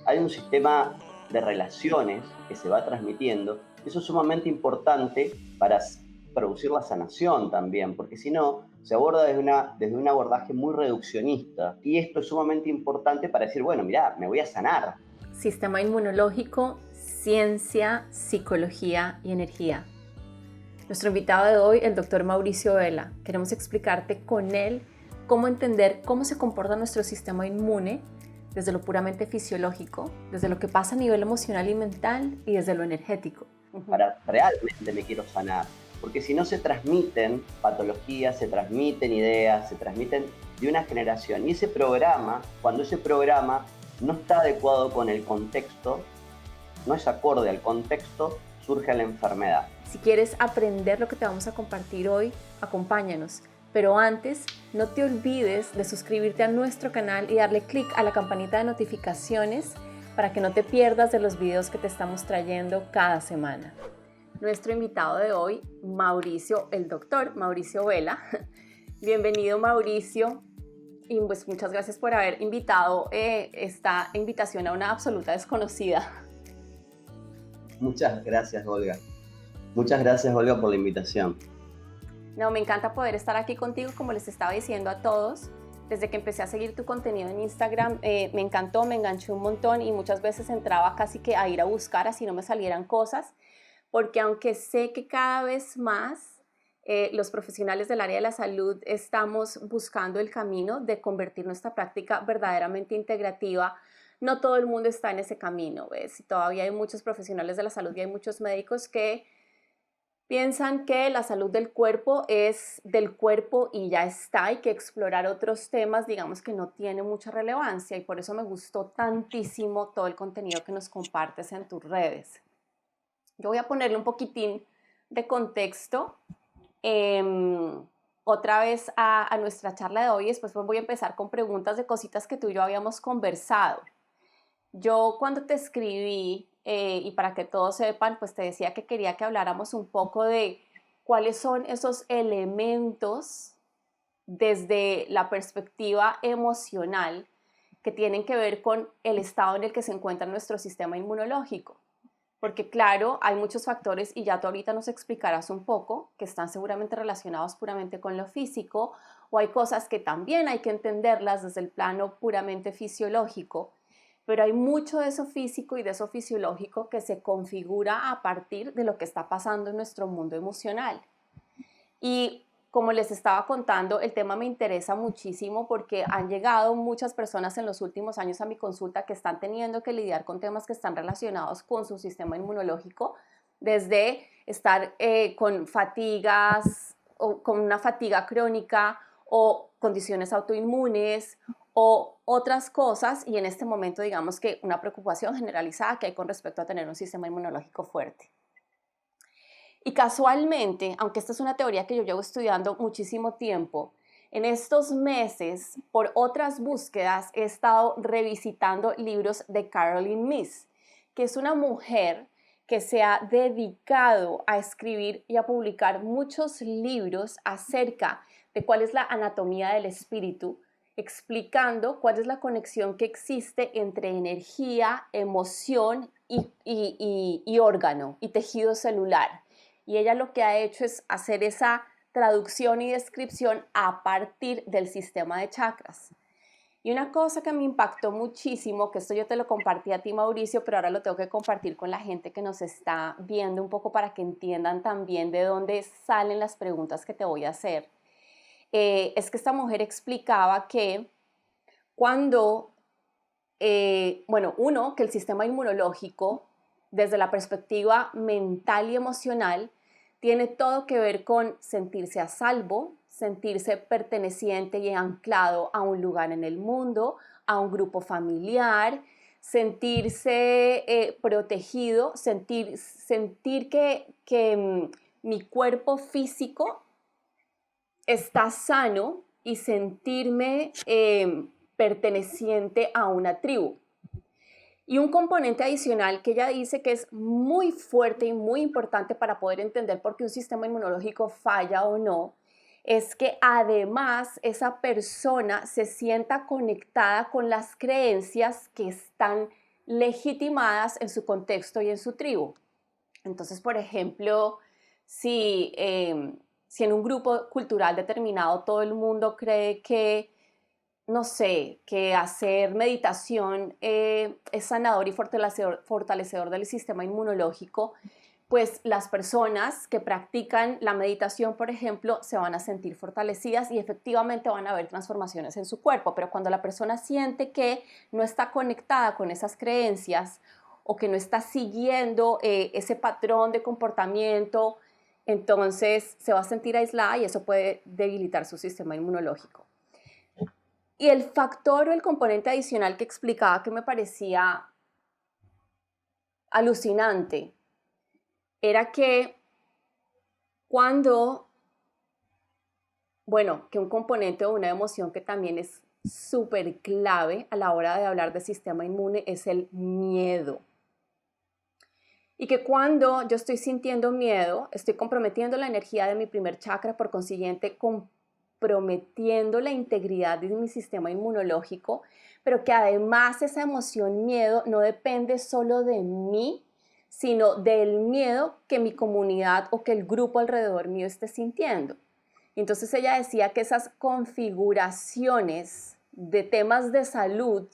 hay un sistema de relaciones que se va transmitiendo. Eso es sumamente importante para producir la sanación también, porque si no, se aborda desde un abordaje muy reduccionista. Y esto es sumamente importante para decir, bueno, mira, me voy a sanar. Sistema inmunológico, ciencia, psicología y energía. Nuestro invitado de hoy, el doctor Mauricio Vela. Queremos explicarte con él cómo entender cómo se comporta nuestro sistema inmune desde lo puramente fisiológico, desde lo que pasa a nivel emocional y mental y desde lo energético. Para realmente me quiero sanar. Porque si no se transmiten patologías, se transmiten ideas, se transmiten de una generación. Y ese programa, cuando ese programa no está adecuado con el contexto, no es acorde al contexto, surge la enfermedad. Si quieres aprender lo que te vamos a compartir hoy, acompáñanos. Pero antes, no te olvides de suscribirte a nuestro canal y darle clic a la campanita de notificaciones para que no te pierdas de los videos que te estamos trayendo cada semana. Nuestro invitado de hoy, Mauricio, el doctor Mauricio Vela. Bienvenido, Mauricio. Y pues muchas gracias por haber invitado esta invitación a una absoluta desconocida. Muchas gracias, Olga. Muchas gracias, Olga, por la invitación. No, me encanta poder estar aquí contigo, como les estaba diciendo a todos. Desde que empecé a seguir tu contenido en Instagram, me encantó, me enganché un montón y muchas veces entraba casi que a ir a buscar, así no me salieran cosas, porque aunque sé que cada vez más los profesionales del área de la salud estamos buscando el camino de convertir nuestra práctica verdaderamente integrativa, no todo el mundo está en ese camino, ¿ves? Y todavía hay muchos profesionales de la salud y hay muchos médicos que piensan que la salud del cuerpo es del cuerpo y ya está, hay que explorar otros temas, digamos que no tiene mucha relevancia y por eso me gustó tantísimo todo el contenido que nos compartes en tus redes. Yo voy a ponerle un poquitín de contexto otra vez a nuestra charla de hoy, después voy a empezar con preguntas de cositas que tú y yo habíamos conversado. Yo cuando te escribí, y para que todos sepan, pues te decía que quería que habláramos un poco de cuáles son esos elementos desde la perspectiva emocional que tienen que ver con el estado en el que se encuentra nuestro sistema inmunológico. Porque claro, hay muchos factores y ya tú ahorita nos explicarás un poco que están seguramente relacionados puramente con lo físico o hay cosas que también hay que entenderlas desde el plano puramente fisiológico, pero hay mucho de eso físico y de eso fisiológico que se configura a partir de lo que está pasando en nuestro mundo emocional. Y como les estaba contando, el tema me interesa muchísimo porque han llegado muchas personas en los últimos años a mi consulta que están teniendo que lidiar con temas que están relacionados con su sistema inmunológico, desde estar con fatigas o con una fatiga crónica o condiciones autoinmunes o otras cosas y en este momento digamos que una preocupación generalizada que hay con respecto a tener un sistema inmunológico fuerte. Y casualmente, aunque esta es una teoría que yo llevo estudiando muchísimo tiempo, en estos meses, por otras búsquedas, he estado revisitando libros de Caroline Myss, que es una mujer que se ha dedicado a escribir y a publicar muchos libros acerca de cuál es la anatomía del espíritu, explicando cuál es la conexión que existe entre energía, emoción y órgano y tejido celular. Y ella lo que ha hecho es hacer esa traducción y descripción a partir del sistema de chakras. Y una cosa que me impactó muchísimo, que esto yo te lo compartí a ti, Mauricio, pero ahora lo tengo que compartir con la gente que nos está viendo un poco para que entiendan también de dónde salen las preguntas que te voy a hacer, es que esta mujer explicaba que cuando, que el sistema inmunológico, desde la perspectiva mental y emocional, tiene todo que ver con sentirse a salvo, sentirse perteneciente y anclado a un lugar en el mundo, a un grupo familiar, sentirse protegido, sentir que mi cuerpo físico está sano y sentirme perteneciente a una tribu. Y un componente adicional que ella dice que es muy fuerte y muy importante para poder entender por qué un sistema inmunológico falla o no, es que además esa persona se sienta conectada con las creencias que están legitimadas en su contexto y en su tribu. Entonces, por ejemplo, si en un grupo cultural determinado todo el mundo cree que, no sé, que hacer meditación es sanador y fortalecedor del sistema inmunológico, pues las personas que practican la meditación, por ejemplo, se van a sentir fortalecidas y efectivamente van a haber transformaciones en su cuerpo. Pero cuando la persona siente que no está conectada con esas creencias o que no está siguiendo ese patrón de comportamiento, entonces se va a sentir aislada y eso puede debilitar su sistema inmunológico. Y el factor o el componente adicional que explicaba que me parecía alucinante era que que un componente o una emoción que también es súper clave a la hora de hablar de sistema inmune es el miedo. Y que cuando yo estoy sintiendo miedo, estoy comprometiendo la energía de mi primer chakra, por consiguiente comprometiendo la integridad de mi sistema inmunológico, pero que además esa emoción miedo no depende solo de mí, sino del miedo que mi comunidad o que el grupo alrededor mío esté sintiendo. Entonces ella decía que esas configuraciones de temas de salud,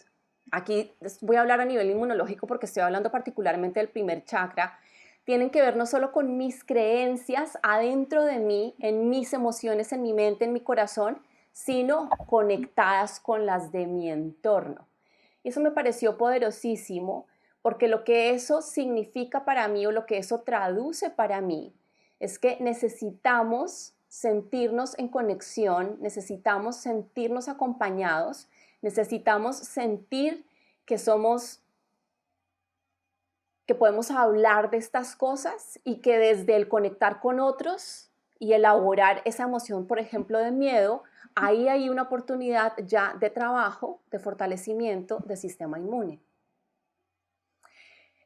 aquí voy a hablar a nivel inmunológico porque estoy hablando particularmente del primer chakra, tienen que ver no solo con mis creencias adentro de mí, en mis emociones, en mi mente, en mi corazón, sino conectadas con las de mi entorno. Y eso me pareció poderosísimo porque lo que eso significa para mí o lo que eso traduce para mí es que necesitamos sentirnos en conexión, necesitamos sentirnos acompañados, necesitamos sentir que podemos hablar de estas cosas y que desde el conectar con otros y elaborar esa emoción, por ejemplo, de miedo, ahí hay una oportunidad ya de trabajo, de fortalecimiento del sistema inmune.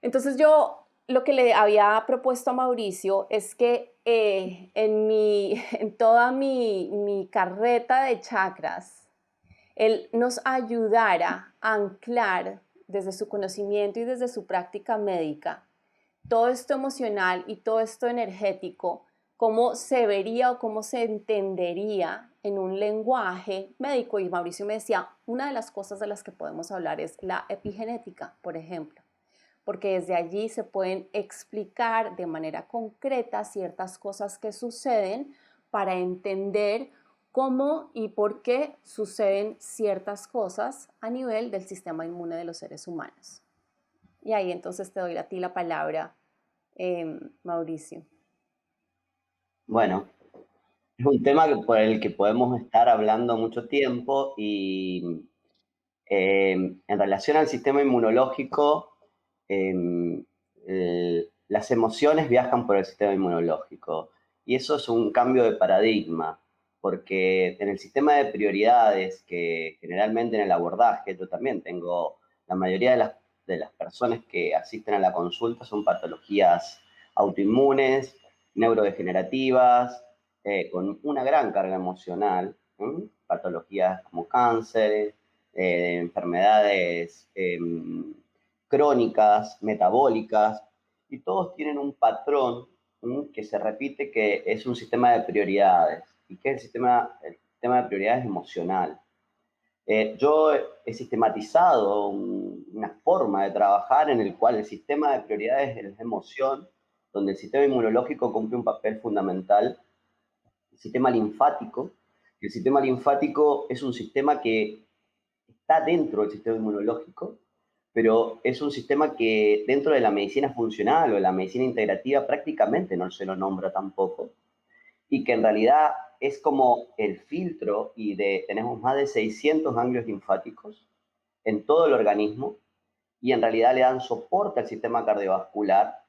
Entonces yo lo que le había propuesto a Mauricio es que en toda mi carreta de chakras, él nos ayudara a anclar desde su conocimiento y desde su práctica médica todo esto emocional y todo esto energético, cómo se vería o cómo se entendería en un lenguaje médico. Y Mauricio me decía, una de las cosas de las que podemos hablar es la epigenética, por ejemplo, porque desde allí se pueden explicar de manera concreta ciertas cosas que suceden para entender cómo y por qué suceden ciertas cosas a nivel del sistema inmune de los seres humanos. Y ahí entonces te doy a ti la palabra, Mauricio. Bueno, es un tema por el que podemos estar hablando mucho tiempo y en relación al sistema inmunológico, las emociones viajan por el sistema inmunológico y eso es un cambio de paradigma, porque en el sistema de prioridades, que generalmente en el abordaje, yo también tengo, la mayoría de las personas que asisten a la consulta son patologías autoinmunes, neurodegenerativas, con una gran carga emocional, patologías como cáncer, enfermedades crónicas, metabólicas, y todos tienen un patrón que se repite, que es un sistema de prioridades, y que el sistema de prioridades emocional. Yo he sistematizado una forma de trabajar en el cual el sistema de prioridades es la emoción, donde el sistema inmunológico cumple un papel fundamental, el sistema linfático. El sistema linfático es un sistema que está dentro del sistema inmunológico, pero es un sistema que dentro de la medicina funcional o de la medicina integrativa prácticamente no se lo nombra tampoco, y que en realidad es como el filtro tenemos más de 600 ganglios linfáticos en todo el organismo y en realidad le dan soporte al sistema cardiovascular,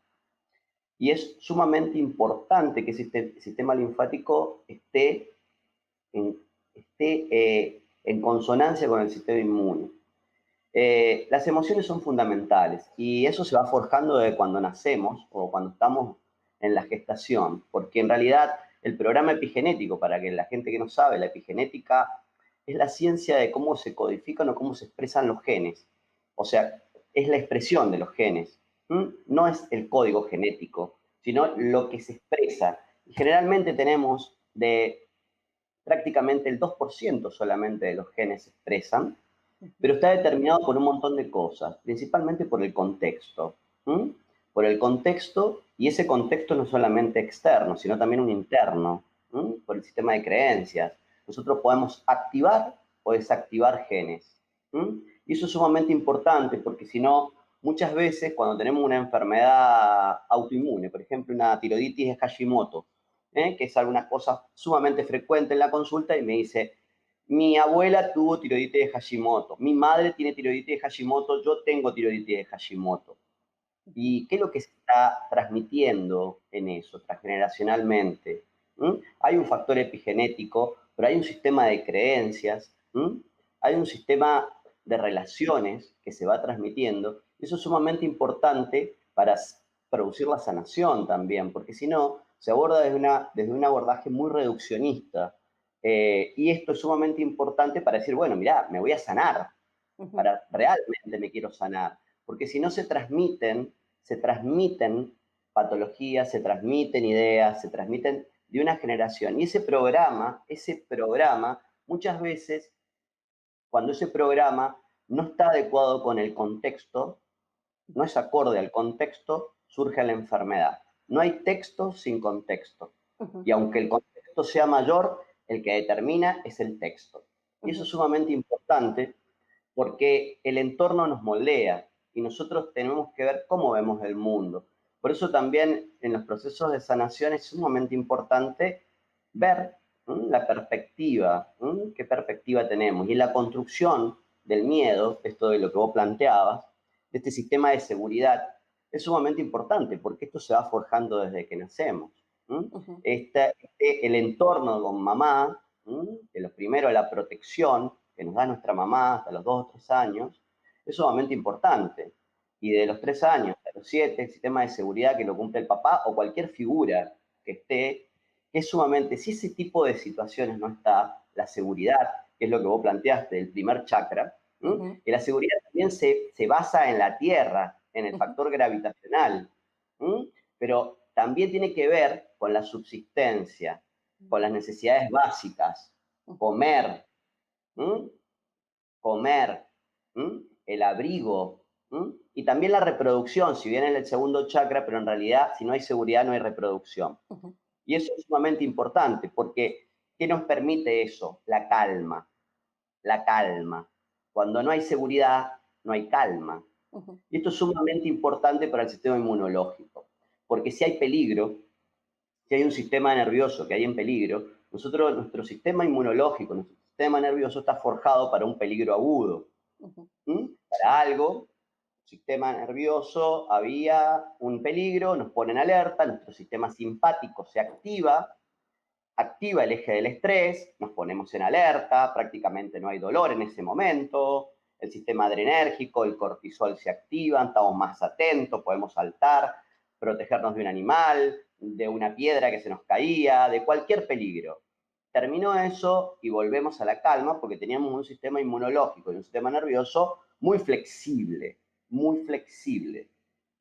y es sumamente importante que ese sistema linfático esté en consonancia con el sistema inmune. Las emociones son fundamentales y eso se va forjando desde cuando nacemos o cuando estamos en la gestación, porque en realidad el programa epigenético, para que la gente que no sabe, la epigenética es la ciencia de cómo se codifican o cómo se expresan los genes. O sea, es la expresión de los genes. No es el código genético, sino lo que se expresa. Y generalmente tenemos prácticamente el 2% solamente de los genes se expresan, pero está determinado por un montón de cosas, principalmente por el contexto. Por el contexto, y ese contexto no solamente externo, sino también un interno, por el sistema de creencias. Nosotros podemos activar o desactivar genes. Y eso es sumamente importante porque si no, muchas veces cuando tenemos una enfermedad autoinmune, por ejemplo una tiroiditis de Hashimoto, que es alguna cosa sumamente frecuente en la consulta y me dice, mi abuela tuvo tiroiditis de Hashimoto, mi madre tiene tiroiditis de Hashimoto, yo tengo tiroiditis de Hashimoto. ¿Y qué es lo que se está transmitiendo en eso, transgeneracionalmente? Hay un factor epigenético, pero hay un sistema de creencias, hay un sistema de relaciones que se va transmitiendo. Eso es sumamente importante para producir la sanación también, porque si no, se aborda desde un abordaje muy reduccionista. Y esto es sumamente importante para decir, bueno, mira, me voy a sanar, para realmente me quiero sanar, porque si no se transmiten patologías, se transmiten ideas, se transmiten de una generación. Y ese programa, muchas veces, cuando ese programa no está adecuado con el contexto, no es acorde al contexto, surge la enfermedad. No hay texto sin contexto. Y aunque el contexto sea mayor, el que determina es el texto. Y eso es sumamente importante porque el entorno nos moldea y nosotros tenemos que ver cómo vemos el mundo. Por eso también en los procesos de sanación es sumamente importante ver la perspectiva, qué perspectiva tenemos. Y en la construcción del miedo, esto de lo que vos planteabas, de este sistema de seguridad, es sumamente importante porque esto se va forjando desde que nacemos. El entorno con mamá, de lo primero la protección que nos da nuestra mamá hasta los 2 o 3 años, es sumamente importante. Y de los 3 años hasta los 7, el sistema de seguridad que lo cumple el papá o cualquier figura que esté, que es sumamente, si ese tipo de situaciones no está, la seguridad, que es lo que vos planteaste, el primer chakra, que la seguridad también se basa en la tierra, en el factor gravitacional, pero también tiene que ver con la subsistencia, con las necesidades básicas, comer, comer, el abrigo, y también la reproducción, si bien es el segundo chakra, pero en realidad si no hay seguridad no hay reproducción. Y eso es sumamente importante porque ¿qué nos permite eso? La calma, la calma. Cuando no hay seguridad, no hay calma. Y esto es sumamente importante para el sistema inmunológico, porque si hay peligro, si hay un sistema nervioso que hay en peligro, nuestro sistema inmunológico, nuestro sistema nervioso está forjado para un peligro agudo. Para algo, sistema nervioso, había un peligro, nos pone en alerta, nuestro sistema simpático se activa el eje del estrés, nos ponemos en alerta, prácticamente no hay dolor en ese momento, el sistema adrenérgico, el cortisol se activan, estamos más atentos, podemos saltar, protegernos de un animal, de una piedra que se nos caía, de cualquier peligro. Terminó eso y volvemos a la calma porque teníamos un sistema inmunológico y un sistema nervioso muy flexible, muy flexible.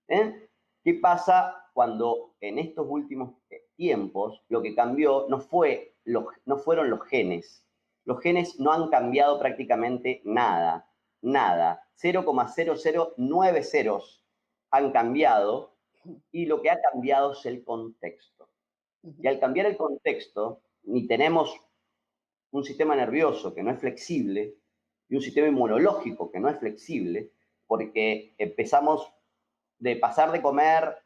¿Qué pasa cuando en estos últimos tiempos lo que cambió no fueron los genes? Los genes no han cambiado prácticamente nada, nada. 0,0090 ceros han cambiado y lo que ha cambiado es el contexto. Y al cambiar el contexto, ni tenemos un sistema nervioso que no es flexible y un sistema inmunológico que no es flexible, porque empezamos de pasar de comer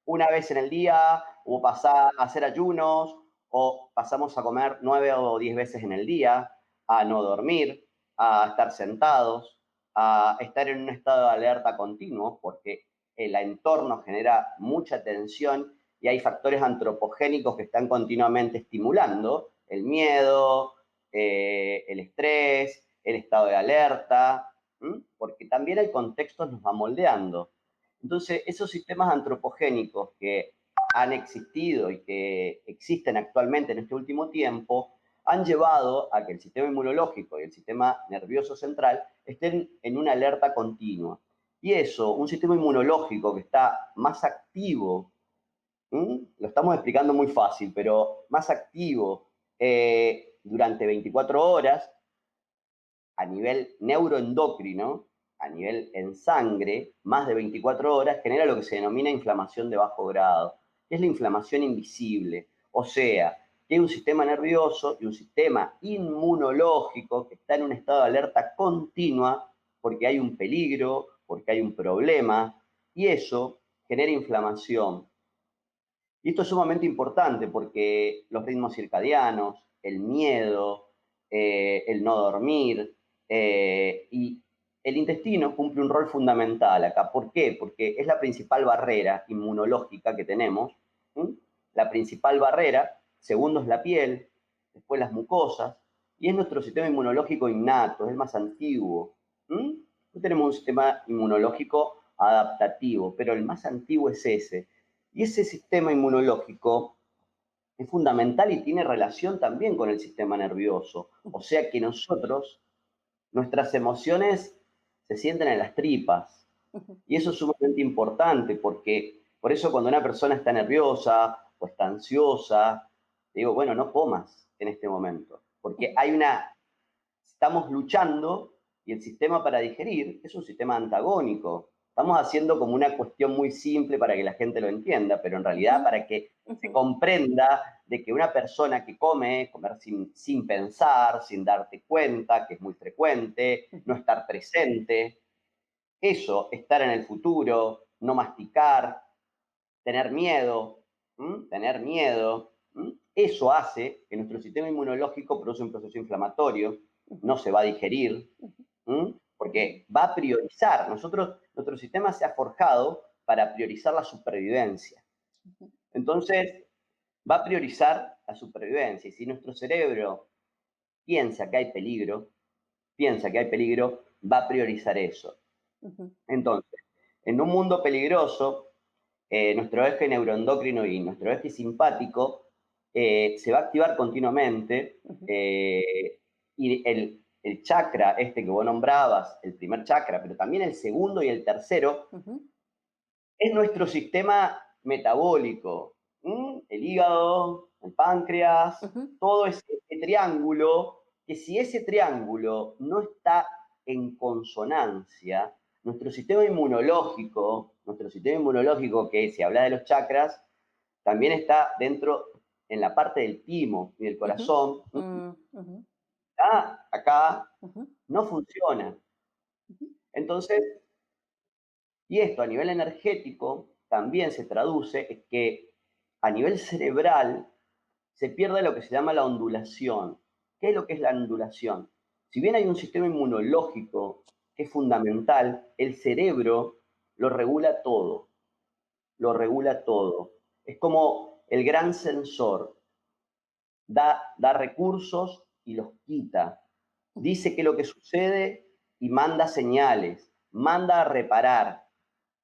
una vez en el día, o pasar a hacer ayunos, o pasamos a comer 9 o 10 veces en el día, a no dormir, a estar sentados, a estar en un estado de alerta continuo, porque el entorno genera mucha tensión y hay factores antropogénicos que están continuamente estimulando el miedo, el estrés, el estado de alerta, porque también el contexto nos va moldeando. Entonces, esos sistemas antropogénicos que han existido y que existen actualmente en este último tiempo han llevado a que el sistema inmunológico y el sistema nervioso central estén en una alerta continua. Y eso, un sistema inmunológico que está más activo, lo estamos explicando muy fácil, pero más activo durante 24 horas a nivel neuroendocrino, a nivel en sangre, más de 24 horas, genera lo que se denomina inflamación de bajo grado, que es la inflamación invisible. O sea, que hay un sistema nervioso y un sistema inmunológico que está en un estado de alerta continua porque hay un peligro, porque hay un problema, y eso genera inflamación. Y esto es sumamente importante porque los ritmos circadianos, el miedo, el no dormir, y el intestino cumple un rol fundamental acá. ¿Por qué? Porque es la principal barrera inmunológica que tenemos. ¿Sí? La principal barrera, segundo es la piel, después las mucosas, y es nuestro sistema inmunológico innato, es el más antiguo. ¿Sí? Tenemos un sistema inmunológico adaptativo, pero el más antiguo es ese. Y ese sistema inmunológico es fundamental y tiene relación también con el sistema nervioso. O sea que nosotros, nuestras emociones se sienten en las tripas. Y eso es sumamente importante porque por eso cuando una persona está nerviosa o está ansiosa, digo, bueno, no comas en este momento. Porque estamos luchando y el sistema para digerir es un sistema antagónico. Estamos haciendo como una cuestión muy simple para que la gente lo entienda, pero en realidad para que se comprenda de que una persona que comer sin pensar, sin darte cuenta, que es muy frecuente, no estar presente, eso, estar en el futuro, no masticar, tener miedo, tener miedo, eso hace que nuestro sistema inmunológico produce un proceso inflamatorio, no se va a digerir, porque va a priorizar. Nuestro sistema se ha forjado para priorizar la supervivencia. Entonces, va a priorizar la supervivencia. Y si nuestro cerebro piensa que hay peligro, va a priorizar eso. Entonces, en un mundo peligroso, nuestro eje neuroendocrino y nuestro eje simpático se va a activar continuamente y el chakra este que vos nombrabas, el primer chakra, pero también el segundo y el tercero, es nuestro sistema metabólico. El hígado, el páncreas, todo ese triángulo, que si ese triángulo no está en consonancia, nuestro sistema inmunológico que si habla de los chakras, también está dentro, en la parte del timo y del corazón, acá no funciona. Entonces, y esto a nivel energético también se traduce en que a nivel cerebral se pierde lo que se llama la ondulación. ¿Qué es lo que es la ondulación? Si bien hay un sistema inmunológico que es fundamental, el cerebro lo regula todo, lo regula todo. Es como el gran sensor, da recursos y los quita. Dice qué es lo que sucede y manda señales, manda a reparar.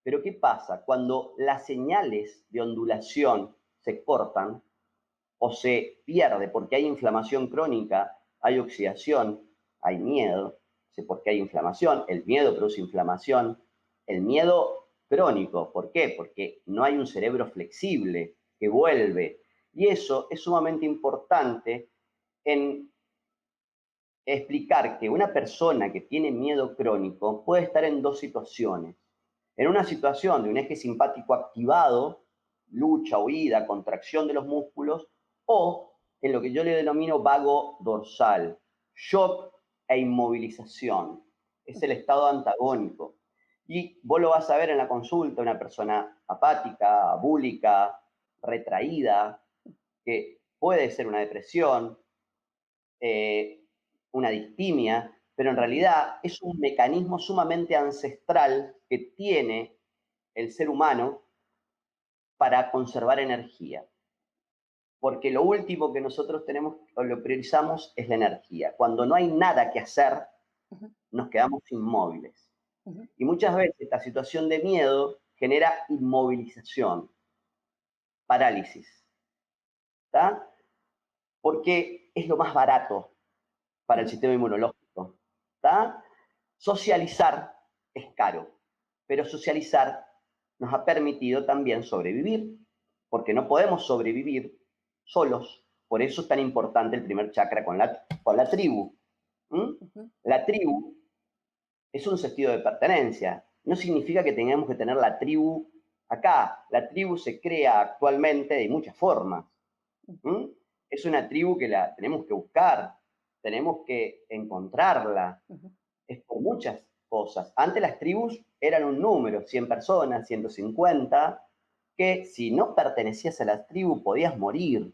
Pero ¿qué pasa? Cuando las señales de ondulación se cortan o se pierde porque hay inflamación crónica, hay oxidación, hay miedo, porque hay inflamación, el miedo produce inflamación, el miedo crónico, ¿por qué? Porque no hay un cerebro flexible que vuelve. Y eso es sumamente importante en explicar que una persona que tiene miedo crónico puede estar en dos situaciones. En una situación de un eje simpático activado, lucha, huida, contracción de los músculos, o en lo que yo le denomino vago dorsal, shock e inmovilización. Es el estado antagónico. Y vos lo vas a ver en la consulta, una persona apática, abúlica, retraída, que puede ser una depresión, una distimia, pero en realidad es un mecanismo sumamente ancestral que tiene el ser humano para conservar energía. Porque lo último que nosotros tenemos o lo priorizamos es la energía. Cuando no hay nada que hacer, nos quedamos inmóviles. Y muchas veces esta situación de miedo genera inmovilización, parálisis. ¿Está? Porque es lo más barato para el sistema inmunológico. ¿Está? Socializar es caro, pero socializar nos ha permitido también sobrevivir, porque no podemos sobrevivir solos. Por eso es tan importante el primer chakra con la tribu. ¿Mm? Ujú, La tribu es un sentido de pertenencia. No significa que tengamos que tener la tribu acá. La tribu se crea actualmente de muchas formas. ¿Mm? Es una tribu que la tenemos que buscar, tenemos que encontrarla. ujú, Es por muchas cosas. Antes las tribus eran un número, 100 personas, 150, que si no pertenecías a la tribu podías morir,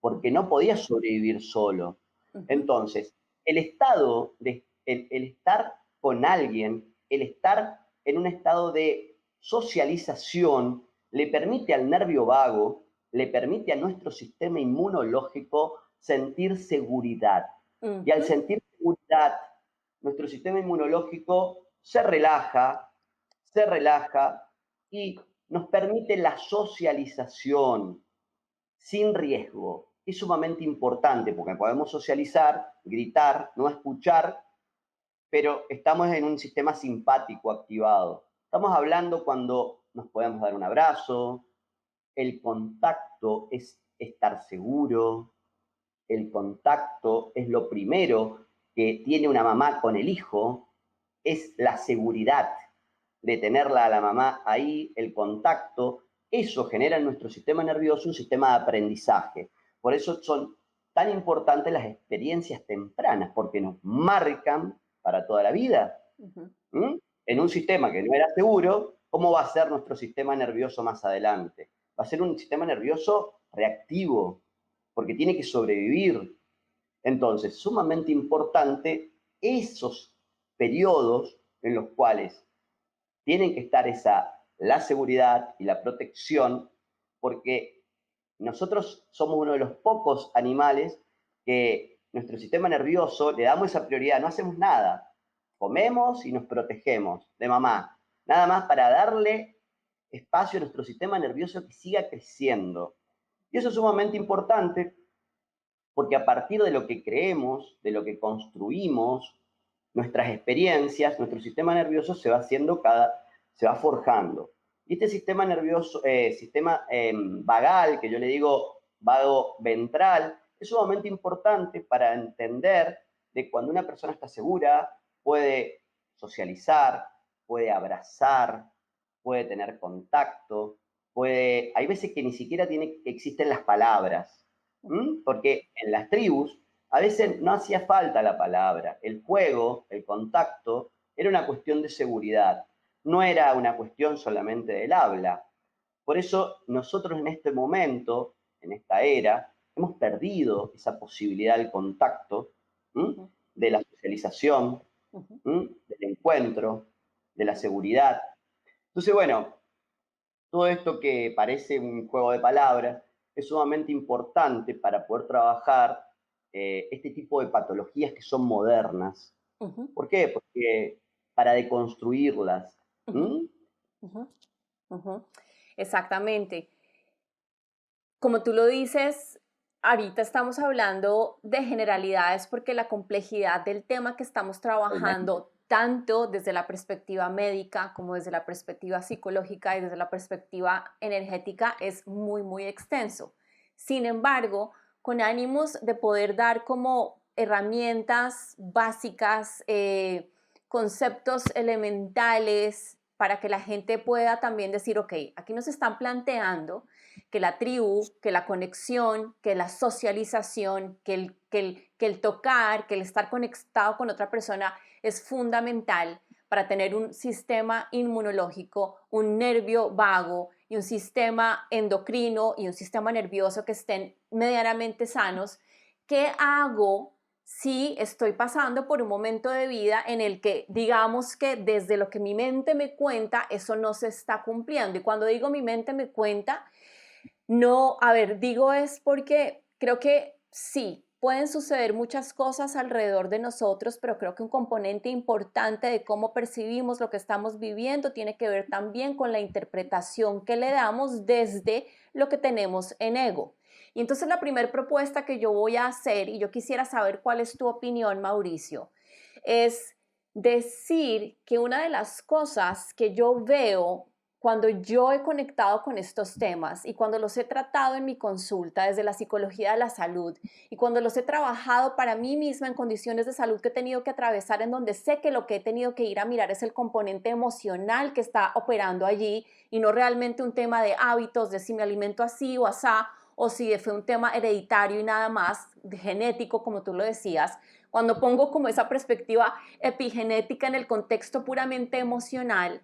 porque ujú, no podías sobrevivir solo. ujú, Entonces, el estar con alguien, el estar en un estado de socialización, le permite al nervio vago, le permite a nuestro sistema inmunológico sentir seguridad. Y al ujú, sentir seguridad, nuestro sistema inmunológico se relaja y nos permite la socialización sin riesgo. Es sumamente importante porque podemos socializar, gritar, no escuchar, pero estamos en un sistema simpático activado. Estamos hablando cuando nos podemos dar un abrazo, el contacto es estar seguro, el contacto es lo primero que tiene una mamá con el hijo, es la seguridad de tenerla a la mamá ahí, el contacto, eso genera en nuestro sistema nervioso un sistema de aprendizaje. Por eso son tan importantes las experiencias tempranas, porque nos marcan para toda la vida. ujú. ¿Mm? En un sistema que no era seguro, ¿cómo va a ser nuestro sistema nervioso más adelante? Va a ser un sistema nervioso reactivo, porque tiene que sobrevivir. Entonces, sumamente importante esos periodos en los cuales tienen que estar la seguridad y la protección, porque nosotros somos uno de los pocos animales que nuestro sistema nervioso le damos esa prioridad, no hacemos nada, comemos y nos protegemos de mamá, nada más para darle espacio a nuestro sistema nervioso que siga creciendo. Y eso es sumamente importante porque a partir de lo que creemos, de lo que construimos, nuestras experiencias, nuestro sistema nervioso se va haciendo se va forjando. Y este sistema nervioso, sistema vagal, que yo le digo vago ventral, es sumamente importante para entender de cuando una persona está segura, puede socializar, puede abrazar, puede tener contacto, hay veces que ni siquiera existen las palabras. Porque en las tribus a veces no hacía falta la palabra, el juego, el contacto, era una cuestión de seguridad, no era una cuestión solamente del habla. Por eso nosotros en este momento, en esta era, hemos perdido esa posibilidad del contacto, ¿m? Ujú, De la socialización, ujú. del encuentro, de la seguridad. Entonces, bueno, todo esto que parece un juego de palabras es sumamente importante para poder trabajar este tipo de patologías que son modernas. Ujú, ¿Por qué? Porque para deconstruirlas. ujú, ¿Mm? ujú, ujú. Exactamente. Como tú lo dices, ahorita estamos hablando de generalidades porque la complejidad del tema que estamos Tremendo. trabajando, tanto desde la perspectiva médica como desde la perspectiva psicológica y desde la perspectiva energética, es muy, muy extenso. Sin embargo, con ánimos de poder dar como herramientas básicas, conceptos elementales para que la gente pueda también decir, ok, aquí nos están planteando que la tribu, que la conexión, que la socialización, que el tocar, que el estar conectado con otra persona es fundamental para tener un sistema inmunológico, un nervio vago y un sistema endocrino y un sistema nervioso que estén medianamente sanos. ¿Qué hago si estoy pasando por un momento de vida en el que digamos que desde lo que mi mente me cuenta, eso no se está cumpliendo? Y cuando digo mi mente me cuenta, no, a ver, digo es porque creo que sí, pueden suceder muchas cosas alrededor de nosotros, pero creo que un componente importante de cómo percibimos lo que estamos viviendo tiene que ver también con la interpretación que le damos desde lo que tenemos en ego. Y entonces la primera propuesta que yo voy a hacer, y yo quisiera saber cuál es tu opinión, Mauricio, es decir que una de las cosas que yo veo cuando yo he conectado con estos temas y cuando los he tratado en mi consulta desde la psicología de la salud y cuando los he trabajado para mí misma en condiciones de salud que he tenido que atravesar, en donde sé que lo que he tenido que ir a mirar es el componente emocional que está operando allí y no realmente un tema de hábitos, de si me alimento así o asá, o si fue un tema hereditario y nada más, de genético, como tú lo decías. Cuando pongo como esa perspectiva epigenética en el contexto puramente emocional,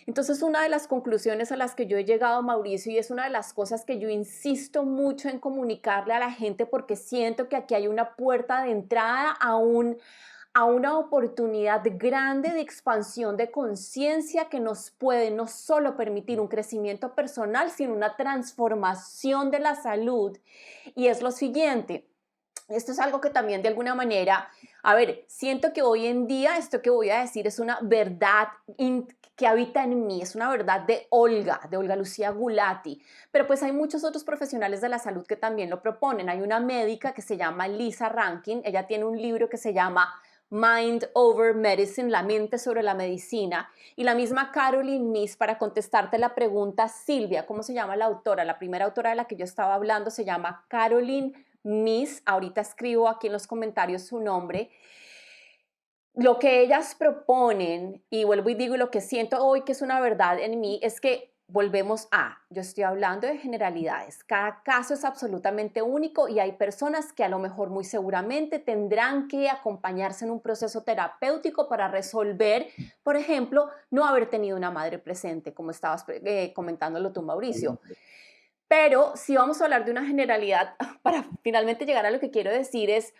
entonces, una de las conclusiones a las que yo he llegado, Mauricio, y es una de las cosas que yo insisto mucho en comunicarle a la gente porque siento que aquí hay una puerta de entrada a una oportunidad grande de expansión de conciencia que nos puede no solo permitir un crecimiento personal, sino una transformación de la salud. Y es lo siguiente. Esto es algo que también de alguna manera, a ver, siento que hoy en día esto que voy a decir es una verdad que habita en mí, es una verdad de Olga Lucía Gulati, pero pues hay muchos otros profesionales de la salud que también lo proponen. Hay una médica que se llama Lisa Rankin, ella tiene un libro que se llama Mind Over Medicine, la mente sobre la medicina, y la misma Caroline Myss, para contestarte la pregunta, Silvia, ¿cómo se llama la autora? La primera autora de la que yo estaba hablando se llama Caroline Miss, ahorita escribo aquí en los comentarios su nombre. Lo que ellas proponen, y vuelvo y digo, lo que siento hoy que es una verdad en mí, es que volvemos yo estoy hablando de generalidades, cada caso es absolutamente único y hay personas que a lo mejor muy seguramente tendrán que acompañarse en un proceso terapéutico para resolver, por ejemplo, no haber tenido una madre presente, como estabas comentándolo tú, Mauricio. Pero si vamos a hablar de una generalidad, para finalmente llegar a lo que quiero decir es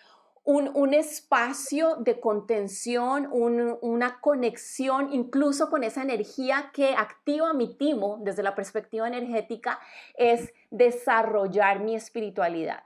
un espacio de contención, una conexión incluso con esa energía que activa mi timo desde la perspectiva energética, es desarrollar mi espiritualidad,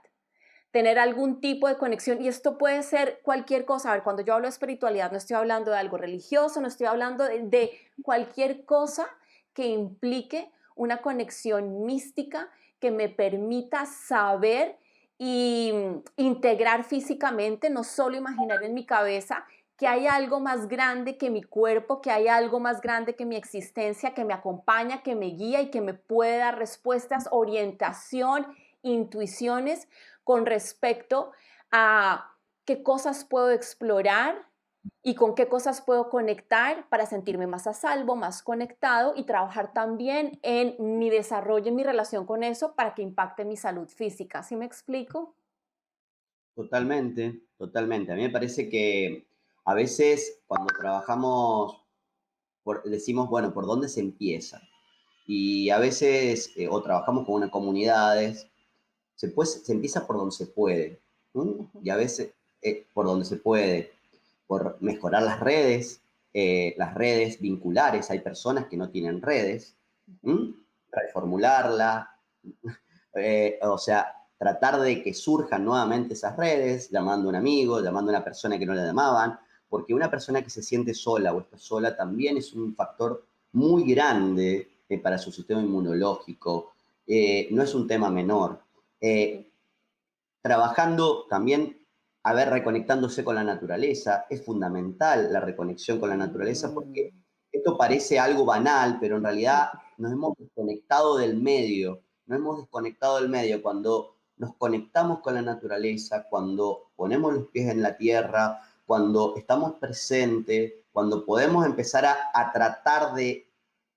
tener algún tipo de conexión, y esto puede ser cualquier cosa. A ver, cuando yo hablo de espiritualidad no estoy hablando de algo religioso, no estoy hablando de cualquier cosa que implique una conexión mística que me permita saber y integrar físicamente, no solo imaginar en mi cabeza que hay algo más grande que mi cuerpo, que hay algo más grande que mi existencia, que me acompaña, que me guía y que me puede dar respuestas, orientación, intuiciones con respecto a qué cosas puedo explorar y con qué cosas puedo conectar para sentirme más a salvo, más conectado y trabajar también en mi desarrollo, en mi relación con eso para que impacte mi salud física. ¿Sí me explico? Totalmente, totalmente. A mí me parece que a veces cuando trabajamos, decimos, bueno, ¿por dónde se empieza? Y a veces, o trabajamos con unas comunidades, se empieza por donde se puede, ¿no? Ujú. Y a veces por donde se puede, por mejorar las redes vinculares. Hay personas que no tienen redes, ¿m? Reformularla, o sea, tratar de que surjan nuevamente esas redes, llamando a un amigo, llamando a una persona que no la llamaban, porque una persona que se siente sola o está sola también es un factor muy grande para su sistema inmunológico. No es un tema menor. Sí. Eh, Trabajando también, a ver, reconectándose con la naturaleza, es fundamental la reconexión con la naturaleza Mm. porque esto parece algo banal, pero en realidad Sí. nos hemos desconectado del medio, nos hemos desconectado del medio. Cuando nos conectamos con la naturaleza, cuando ponemos los pies en la tierra, cuando estamos presentes, cuando podemos empezar a tratar de,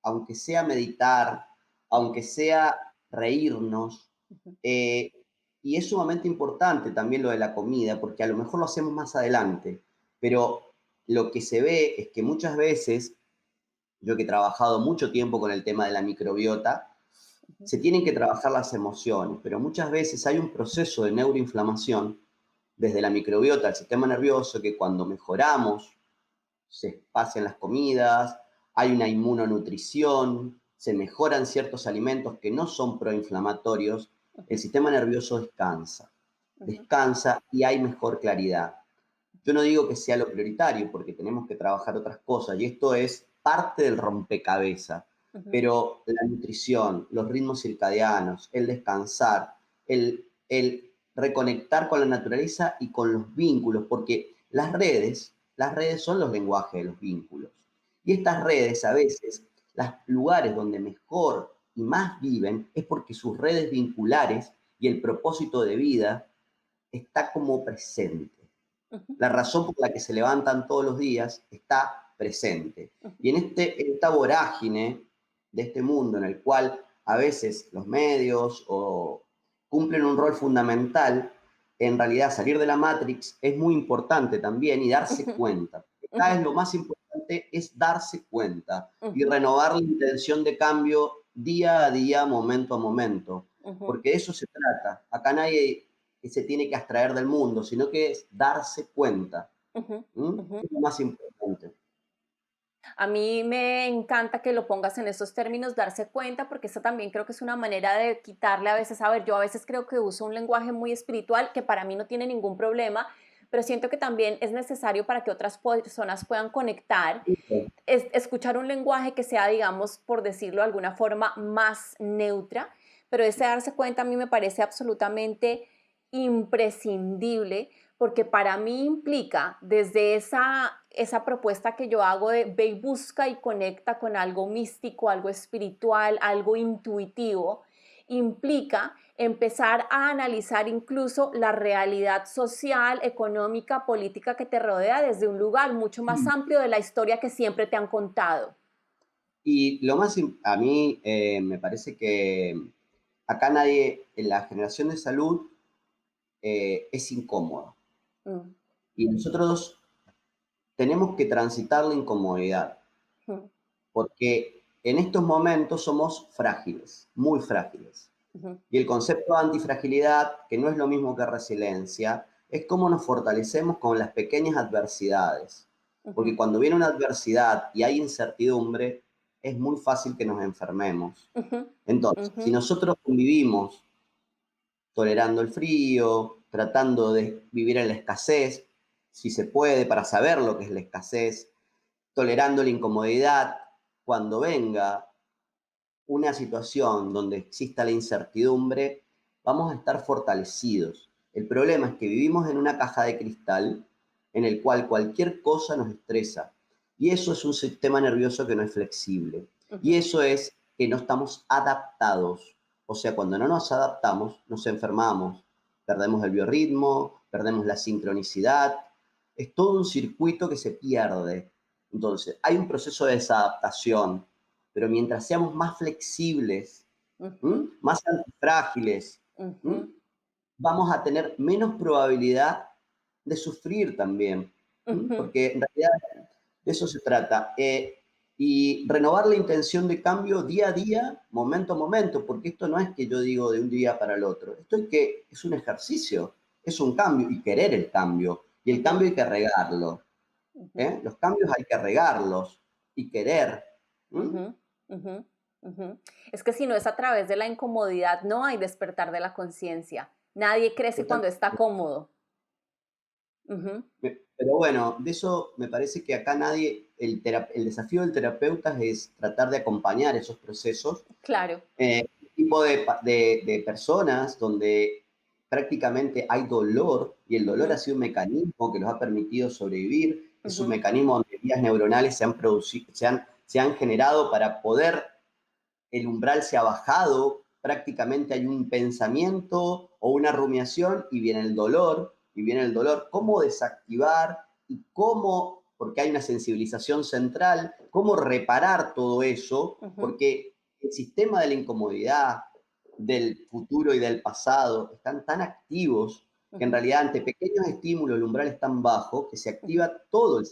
aunque sea meditar, aunque sea reírnos, Ujú. eh, y es sumamente importante también lo de la comida, porque a lo mejor lo hacemos más adelante, pero lo que se ve es que muchas veces, yo que he trabajado mucho tiempo con el tema de la microbiota, Ujú. se tienen que trabajar las emociones, pero muchas veces hay un proceso de neuroinflamación desde la microbiota al sistema nervioso que cuando mejoramos, se espacian las comidas, hay una inmunonutrición, se mejoran ciertos alimentos que no son proinflamatorios, el Ujú. sistema nervioso descansa, Ujú. descansa y hay mejor claridad. Yo no digo que sea lo prioritario porque tenemos que trabajar otras cosas y esto es parte del rompecabezas, Ujú. pero la nutrición, los ritmos circadianos, el descansar, el reconectar con la naturaleza y con los vínculos, porque las redes las redes son los lenguajes de los vínculos. Y estas redes a veces, los lugares donde mejor y más viven es porque sus redes vinculares y el propósito de vida está como presente. Ujú, La razón por la que se levantan todos los días está presente. ujú, Y en esta vorágine de este mundo en el cual a veces los medios cumplen un rol fundamental, en realidad salir de la Matrix es muy importante también y darse ujú, cuenta. Cada ujú, vez lo más importante es darse cuenta y ujú, renovar la intención de cambio día a día, momento a momento, ujú, porque de eso se trata. Acá nadie se tiene que abstraer del mundo, sino que es darse cuenta. ujú, ujú. Es lo más importante. A mí me encanta que lo pongas en esos términos, darse cuenta, porque eso también creo que es una manera de quitarle a veces, a ver, yo a veces creo que uso un lenguaje muy espiritual que para mí no tiene ningún problema, pero siento que también es necesario para que otras personas puedan conectar, escuchar un lenguaje que sea, digamos, por decirlo de alguna forma, más neutra, pero ese darse cuenta a mí me parece absolutamente imprescindible porque para mí implica desde esa propuesta que yo hago de ve y busca y conecta con algo místico, algo espiritual, algo intuitivo, implica empezar a analizar incluso la realidad social, económica, política que te rodea desde un lugar mucho más amplio de la historia que siempre te han contado. Y a mí me parece que acá nadie, en la generación de salud, es incómoda. Mm, Y nosotros tenemos que transitar la incomodidad, mm, porque en estos momentos somos frágiles, muy frágiles. ujú, Y el concepto de antifragilidad, que no es lo mismo que resiliencia, es cómo nos fortalecemos con las pequeñas adversidades. Porque ujú, cuando viene una adversidad y hay incertidumbre, es muy fácil que nos enfermemos. ujú, Entonces, ujú, si nosotros convivimos tolerando el frío, tratando de vivir en la escasez, si se puede, para saber lo que es la escasez, tolerando la incomodidad, cuando venga una situación donde exista la incertidumbre, vamos a estar fortalecidos. El problema es que vivimos en una caja de cristal en el cual cualquier cosa nos estresa. Y eso es un sistema nervioso que no es flexible. Y ujú, eso es que no estamos adaptados. O sea, cuando no nos adaptamos, nos enfermamos, perdemos el biorritmo, perdemos la sincronicidad. Es todo un circuito que se pierde. Entonces, hay un proceso de desadaptación, pero mientras seamos más flexibles, ujú, más antifrágiles, ¿m? ujú, Vamos a tener menos probabilidad de sufrir también, ujú. porque en realidad de eso se trata. Y renovar la intención de cambio día a día, momento a momento, porque esto no es que yo digo de un día para el otro, esto es un ejercicio, es un cambio y querer el cambio. Y el Ujú, cambio hay que regarlo. ujú, Los cambios hay que regarlos y querer. ¿M? ujú, ujú, ujú. Es que si no es a través de la incomodidad, no hay despertar de la conciencia. Nadie crece cuando está cómodo. Ujú, Pero bueno, de eso me parece que acá nadie, el desafío del terapeuta es tratar de acompañar esos procesos. claro. Tipo de personas donde prácticamente hay dolor y el dolor ha Ujú, sido un mecanismo que los ha permitido sobrevivir, es un ujú, mecanismo donde vías neuronales se han producido, se han generado para poder, el umbral se ha bajado, prácticamente hay un pensamiento o una rumiación y viene el dolor, y viene el dolor. ¿Cómo desactivar y cómo, porque hay una sensibilización central, cómo reparar todo eso? ujú, Porque el sistema de la incomodidad, del futuro y del pasado están tan activos que en ujú, realidad ante pequeños estímulos el umbral es tan bajo que se ujú, activa todo el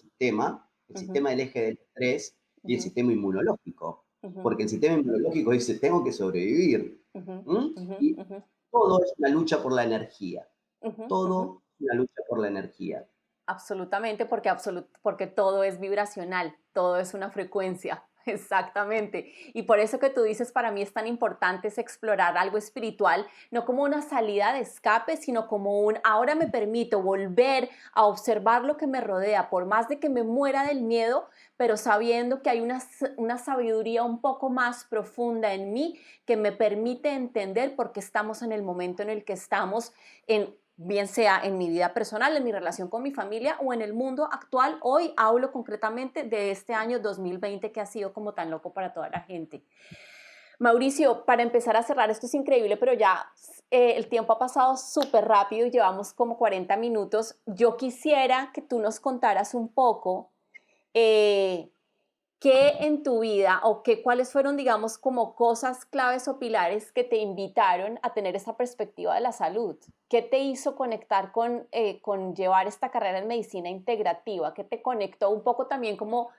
ujú, sistema del eje del estrés y el ujú, sistema inmunológico, ujú, porque el sistema inmunológico dice, tengo que sobrevivir. ujú, ujú, Y ujú, todo es una lucha por la energía, ujú, ujú. todo es una lucha por la energía. Absolutamente, porque, porque todo es vibracional, todo es una frecuencia, exactamente. Y por eso que tú dices, para mí es tan importante es explorar algo espiritual, no como una salida de escape, sino como un, ahora me permito volver a observar lo que me rodea, por más de que me muera del miedo, pero sabiendo que hay una sabiduría un poco más profunda en mí que me permite entender por qué estamos en el momento en el que estamos, en bien sea en mi vida personal, en mi relación con mi familia o en el mundo actual. Hoy hablo concretamente de este año 2020 que ha sido como tan loco para toda la gente. Mauricio, para empezar a cerrar, esto es increíble, pero ya el tiempo ha pasado súper rápido y llevamos como 40 minutos. Yo quisiera que tú nos contaras un poco eh, qué en tu vida o qué, cuáles fueron, digamos, como cosas claves o pilares que te invitaron a tener esta perspectiva de la salud. ¿Qué te hizo conectar con llevar esta carrera en medicina integrativa? ¿Qué te conectó un poco también como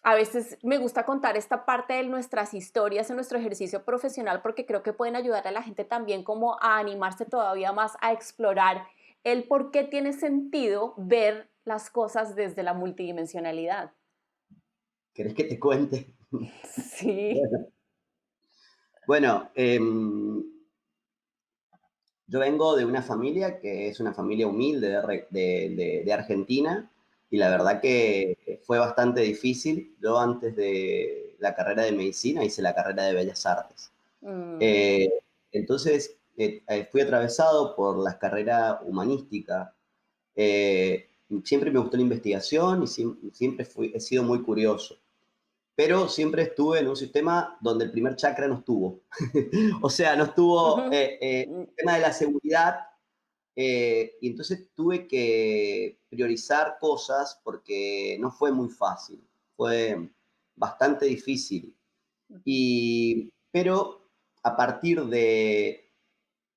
a veces me gusta contar esta parte de nuestras historias en nuestro ejercicio profesional porque creo que pueden ayudar a la gente también como a animarse todavía más a explorar el por qué tiene sentido ver las cosas desde la multidimensionalidad? ¿Querés que te cuente? Sí. Bueno, bueno, yo vengo de una familia que es una familia humilde de Argentina y la verdad que fue bastante difícil. Yo antes de la carrera de medicina hice la carrera de Bellas Artes. Mm, Eh, entonces fui atravesado por la carrera humanística. Siempre me gustó la investigación y siempre he sido muy curioso, pero siempre estuve en un sistema donde el primer chakra no estuvo. O sea, no estuvo ujú, el tema de la seguridad, y entonces tuve que priorizar cosas porque no fue muy fácil, fue bastante difícil. ujú, Pero a partir de,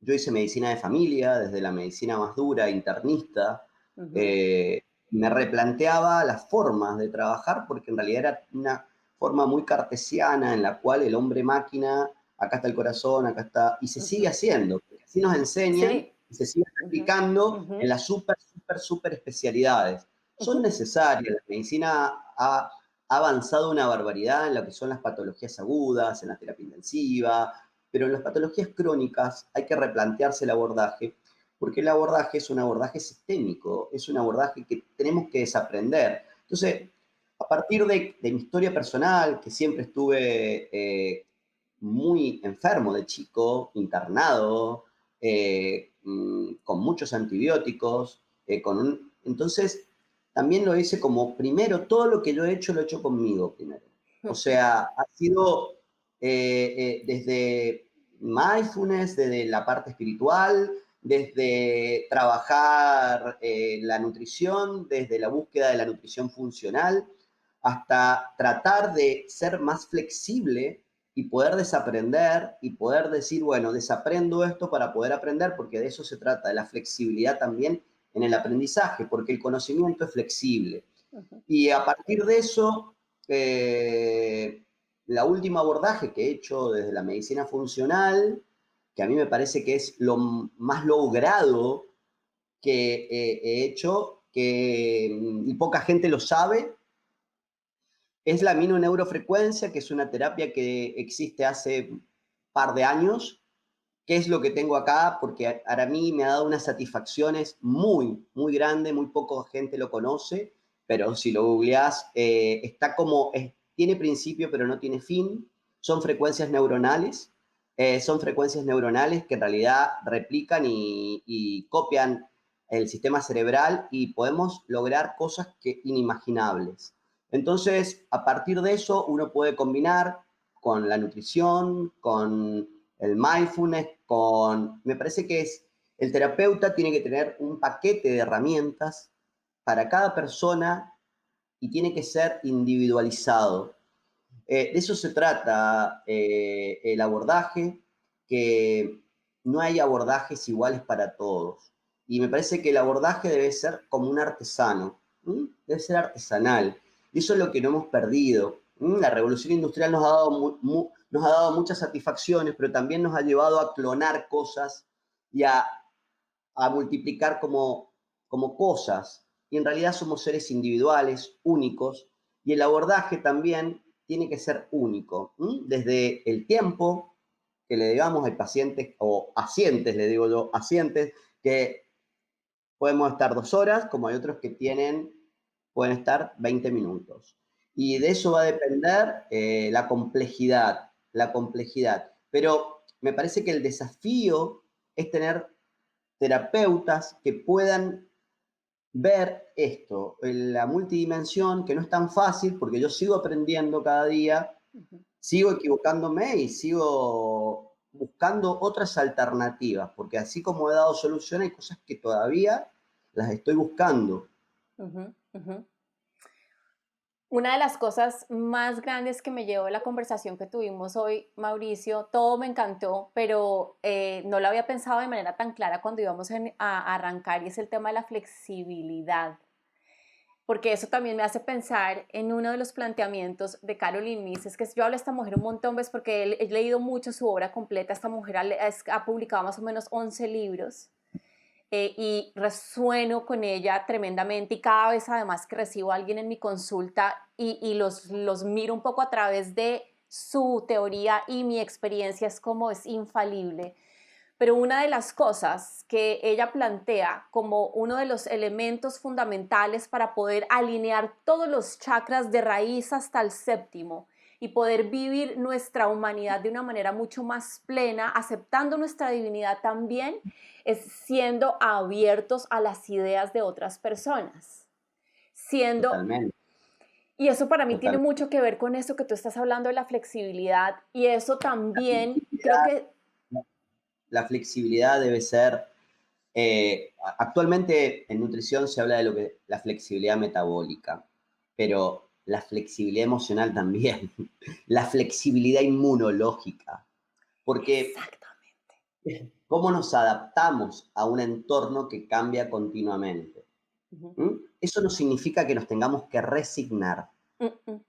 yo hice medicina de familia, desde la medicina más dura, internista, ujú, eh, me replanteaba las formas de trabajar porque en realidad era una forma muy cartesiana en la cual el hombre máquina, acá está el corazón, acá está, y se sigue ujú. haciendo, porque así nos enseñan Sí. y se sigue Ujú, aplicando en ujú, las super especialidades. Son ujú, necesarias, la medicina ha avanzado una barbaridad en lo que son las patologías agudas, en la terapia intensiva, pero en las patologías crónicas hay que replantearse el abordaje, porque el abordaje es un abordaje sistémico, es un abordaje que tenemos que desaprender. Entonces, a partir de mi historia personal, que siempre estuve muy enfermo de chico, internado, con muchos antibióticos, entonces también lo hice como primero, todo lo que yo he hecho lo he hecho conmigo primero. O ujú, sea, ha sido desde mindfulness, desde la parte espiritual, desde trabajar la nutrición, desde la búsqueda de la nutrición funcional, hasta tratar de ser más flexible y poder desaprender y poder decir, bueno, desaprendo esto para poder aprender, porque de eso se trata, de la flexibilidad también en el aprendizaje, porque el conocimiento es flexible. ujú. Y a partir de eso, eh, la última abordaje que he hecho desde la medicina funcional, que a mí me parece que es lo más logrado que he hecho, y poca gente lo sabe, es la minoneurofrecuencia, que es una terapia que existe hace un par de años. ¿Qué es lo que tengo acá? Porque para mí me ha dado unas satisfacciones muy, muy grandes, muy poca gente lo conoce, pero si lo googleás, está como, tiene principio pero no tiene fin, son frecuencias neuronales, son frecuencias neuronales que en realidad replican y copian el sistema cerebral y podemos lograr cosas que inimaginables. Entonces, a partir de eso, uno puede combinar con la nutrición, con el mindfulness, me parece que el terapeuta tiene que tener un paquete de herramientas para cada persona y tiene que ser individualizado. De eso se trata el abordaje, que no hay abordajes iguales para todos. Y me parece que el abordaje debe ser como un artesano, ¿m? Debe ser artesanal. Y eso es lo que no hemos perdido. ¿M? La revolución industrial nos ha dado muchas satisfacciones, pero también nos ha llevado a clonar cosas y a multiplicar como cosas. Y en realidad somos seres individuales, únicos, y el abordaje también tiene que ser único. Desde el tiempo que le digamos al paciente, o pacientes, le digo yo, pacientes, que podemos estar 2 horas, como hay otros que pueden estar 20 minutos. Y de eso va a depender la complejidad, la complejidad. Pero me parece que el desafío es tener terapeutas que puedan ver esto, la multidimensión, que no es tan fácil porque yo sigo aprendiendo cada día, Ujú. sigo equivocándome y sigo buscando otras alternativas, porque así como he dado solución, hay cosas que todavía las estoy buscando. Ujú, ujú. Una de las cosas más grandes que me llevó de la conversación que tuvimos hoy, Mauricio, todo me encantó, pero no lo había pensado de manera tan clara cuando íbamos a arrancar, y es el tema de la flexibilidad, porque eso también me hace pensar en uno de los planteamientos de Caroline Myss. Es que yo hablo de esta mujer un montón, ¿ves? Porque he leído mucho su obra completa. Esta mujer ha publicado más o menos 11 libros, y resueno con ella tremendamente, y cada vez además que recibo a alguien en mi consulta y los miro un poco a través de su teoría y mi experiencia, es como es infalible. Pero una de las cosas que ella plantea como uno de los elementos fundamentales para poder alinear todos los chakras de raíz hasta el séptimo y poder vivir nuestra humanidad de una manera mucho más plena, aceptando nuestra divinidad también, es siendo abiertos a las ideas de otras personas. Siendo, Totalmente, y eso para mí tiene totalmente. mucho que ver con eso que tú estás hablando de la flexibilidad, y eso La también creo flexibilidad, que... la flexibilidad debe ser, actualmente en nutrición se habla de lo que la flexibilidad metabólica, pero la flexibilidad emocional también, la flexibilidad inmunológica, porque Exactamente. cómo nos adaptamos a un entorno que cambia continuamente. Ujú. ¿Mm? Eso no significa que nos tengamos que resignar, Mm, mm,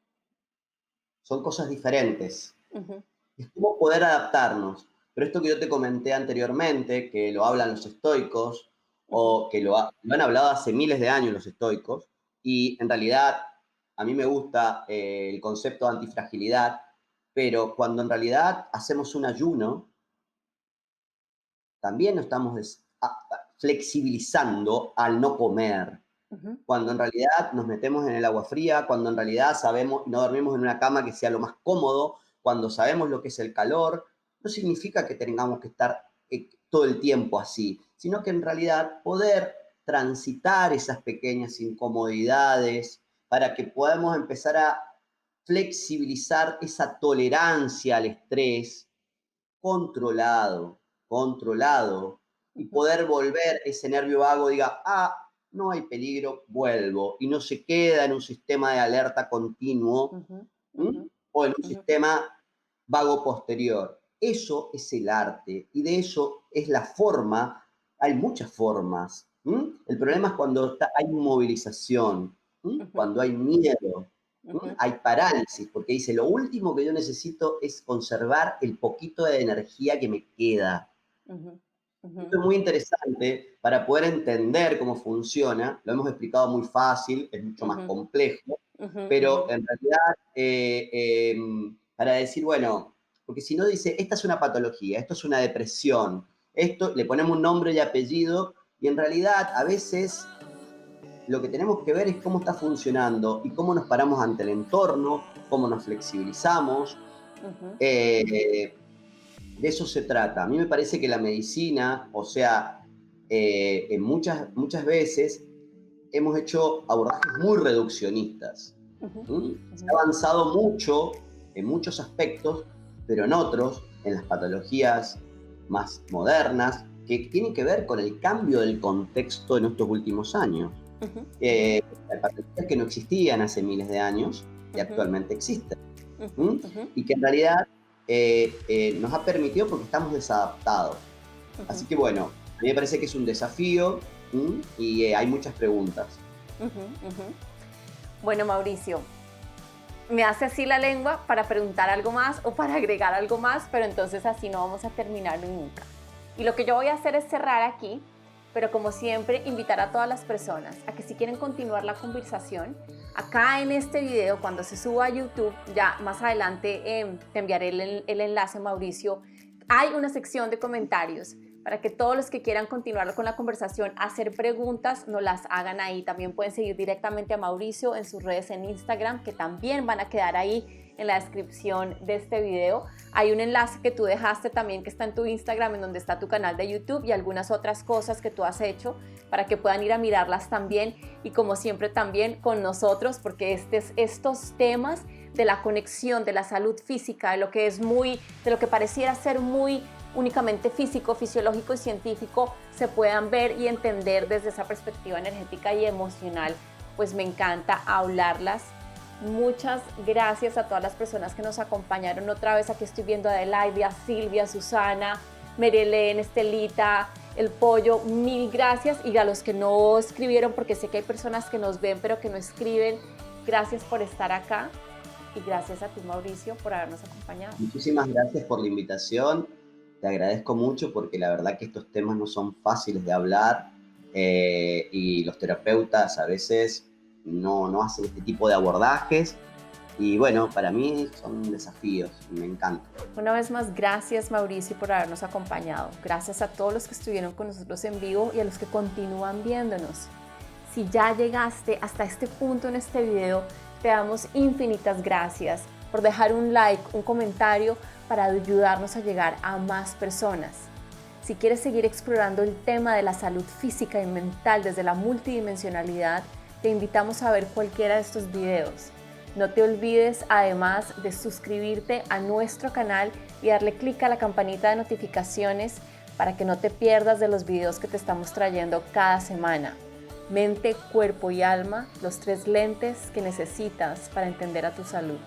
son cosas diferentes. ujú, Es como poder adaptarnos. Pero esto que yo te comenté anteriormente, que lo hablan los estoicos, ujú, o que lo han hablado hace miles de años los estoicos, y en realidad a mí me gusta el concepto de antifragilidad, pero cuando en realidad hacemos un ayuno, también nos estamos flexibilizando al no comer. ujú, Cuando en realidad nos metemos en el agua fría, cuando en realidad sabemos, no dormimos en una cama que sea lo más cómodo, cuando sabemos lo que es el calor, no significa que tengamos que estar todo el tiempo así, sino que en realidad poder transitar esas pequeñas incomodidades para que podamos empezar a flexibilizar esa tolerancia al estrés controlado, controlado, y ujú, poder volver ese nervio vago, diga, no hay peligro, vuelvo, y no se queda en un sistema de alerta continuo, ujú, ¿m? ujú, O en un ujú, sistema vago posterior. Eso es el arte, y de eso es la forma, hay muchas formas. El ujú, problema es cuando hay inmovilización, ujú, cuando hay miedo, ujú, hay parálisis, porque dice, lo último que yo necesito es conservar el poquito de energía que me queda. ujú, ujú, Esto es muy interesante para poder entender cómo funciona. Lo hemos explicado muy fácil, es mucho más ujú, complejo, ujú, pero ujú, en realidad, para decir, bueno, porque si no dice, esta es una patología, esto es una depresión, esto le ponemos un nombre y apellido, y en realidad a veces lo que tenemos que ver es cómo está funcionando y cómo nos paramos ante el entorno, cómo nos flexibilizamos. ujú, Eh, de eso se trata. A mí me parece que la medicina, o sea, en muchas veces hemos hecho abordajes muy reduccionistas. ujú, Se ha avanzado mucho en muchos aspectos, pero en otros, en las patologías más modernas, que tienen que ver con el cambio del contexto en estos últimos años. ujú, ujú, Eh, Hay patologías que no existían hace miles de años y ujú, actualmente existen. ujú, ¿M? ujú, Y que en realidad nos ha permitido porque estamos desadaptados. ujú, Así que bueno, a mí me parece que es un desafío, y hay muchas preguntas. ujú, ujú. Bueno, Mauricio, me hace así la lengua para preguntar algo más o para agregar algo más, pero entonces así no vamos a terminar nunca. Y lo que yo voy a hacer es cerrar aquí, pero como siempre, invitar a todas las personas a que si quieren continuar la conversación, acá en este video, cuando se suba a YouTube, ya más adelante te enviaré el enlace, Mauricio, hay una sección de comentarios para que todos los que quieran continuar con la conversación, hacer preguntas, nos las hagan ahí. También pueden seguir directamente a Mauricio en sus redes en Instagram, que también van a quedar ahí en la descripción de este video. Hay un enlace que tú dejaste también que está en tu Instagram, en donde está tu canal de YouTube y algunas otras cosas que tú has hecho para que puedan ir a mirarlas también. Y como siempre también con nosotros, porque estos temas de la conexión de la salud física, de lo que pareciera ser muy únicamente físico, fisiológico y científico, se puedan ver y entender desde esa perspectiva energética y emocional, pues me encanta hablarlas. Muchas gracias a todas las personas que nos acompañaron otra vez. Aquí estoy viendo a Adelaide, a Silvia, a Susana, Merilén, Estelita, El Pollo, mil gracias. Y a los que no escribieron, porque sé que hay personas que nos ven pero que no escriben, gracias por estar acá. Y gracias a ti, Mauricio, por habernos acompañado. Muchísimas gracias por la invitación. Te agradezco mucho porque la verdad que estos temas no son fáciles de hablar y los terapeutas a veces no hacen este tipo de abordajes. Y bueno, para mí son desafíos, me encanta. Una vez más, gracias Mauricio por habernos acompañado. Gracias a todos los que estuvieron con nosotros en vivo y a los que continúan viéndonos. Si ya llegaste hasta este punto en este video, te damos infinitas gracias por dejar un like, un comentario para ayudarnos a llegar a más personas. Si quieres seguir explorando el tema de la salud física y mental desde la multidimensionalidad, te invitamos a ver cualquiera de estos videos. No te olvides además de suscribirte a nuestro canal y darle clic a la campanita de notificaciones para que no te pierdas de los videos que te estamos trayendo cada semana. Mente, cuerpo y alma, los 3 lentes que necesitas para entender a tu salud.